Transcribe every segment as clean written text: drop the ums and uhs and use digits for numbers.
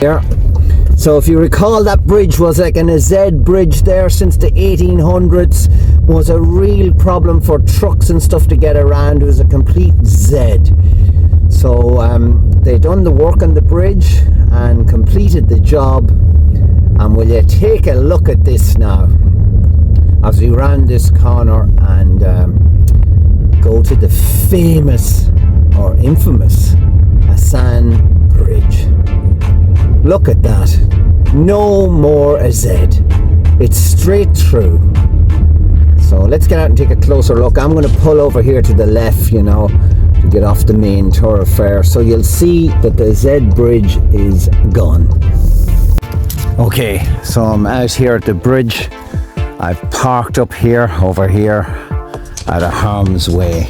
Here. So if you recall, that bridge was like an Z bridge there since the 1800s. Was a real problem for trucks and stuff to get around. It was a complete Z. So they done the work on the bridge and completed the job. And will you take a look at this now as we round this corner and go to the famous or infamous Assan Bridge. Look at that. No more a Z. It's straight through. So let's get out and take a closer look. I'm going to pull over here to the left, you know, to get off the main thoroughfare. So you'll see that the Z bridge is gone. Okay, so I'm out here at the bridge. I've parked up here, over here, out of harm's way.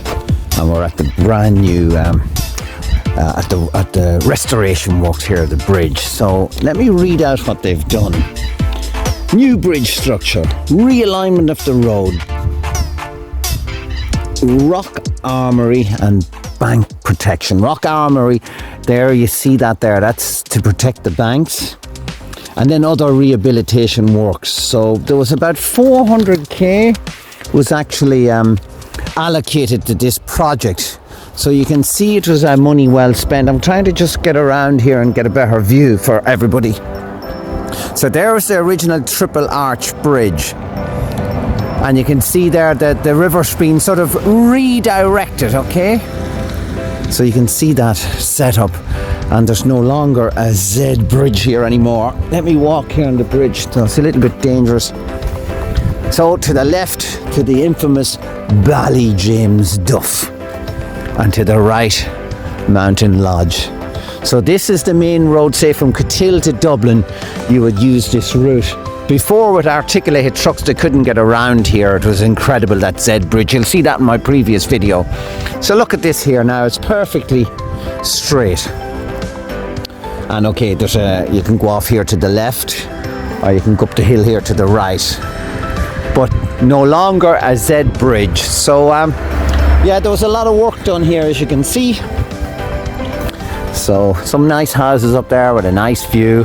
And we're at the brand new at the restoration works here at the bridge. So let me read out what they've done. New bridge structure, realignment of the road, rock armory and bank protection. Rock armory, there you see that there, that's to protect the banks. And then other rehabilitation works. So there was about 400k was actually allocated to this project. So you can see it was money well spent. I'm trying to just get around here and get a better view for everybody. So there's the original triple arch bridge. And you can see there that the river's been sort of redirected, okay? So you can see that setup. And there's no longer a Z bridge here anymore. Let me walk here on the bridge. So it's a little bit dangerous. So to the left, to the infamous Ballyjames Duff. And to the right, Mountain Lodge. So this is the main road, say from Catill to Dublin, you would use this route. Before, with articulated trucks, they couldn't get around here. It was incredible, that Z bridge. You'll see that in my previous video. So look at this here now, it's perfectly straight. And okay, there's you can go off here to the left, or you can go up the hill here to the right. But no longer a Z bridge. So yeah, there was a lot of work done here, as you can see. So some nice houses up there with a nice view.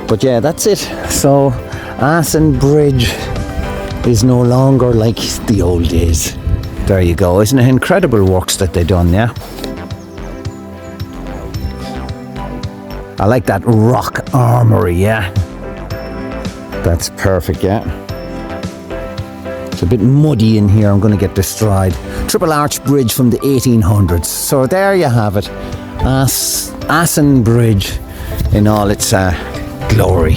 But yeah, that's it. So Assan Bridge is no longer like the old days. There you go. Isn't it incredible works that they've done, yeah? I like that rock armory, yeah? That's perfect, yeah? It's a bit muddy in here, I'm going to get destroyed. Triple arch bridge from the 1800s. So there you have it. Assan Bridge in all its glory.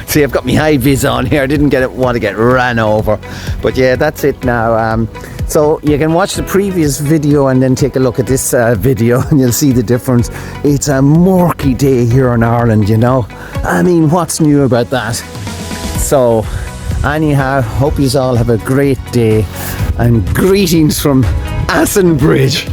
See, I've got my high vis on here. I didn't want to get ran over. But yeah, that's it now. So you can watch the previous video and then take a look at this video and you'll see the difference. It's a murky day here in Ireland, you know. I mean, what's new about that? So anyhow, hope you all have a great day and greetings from Assan Bridge.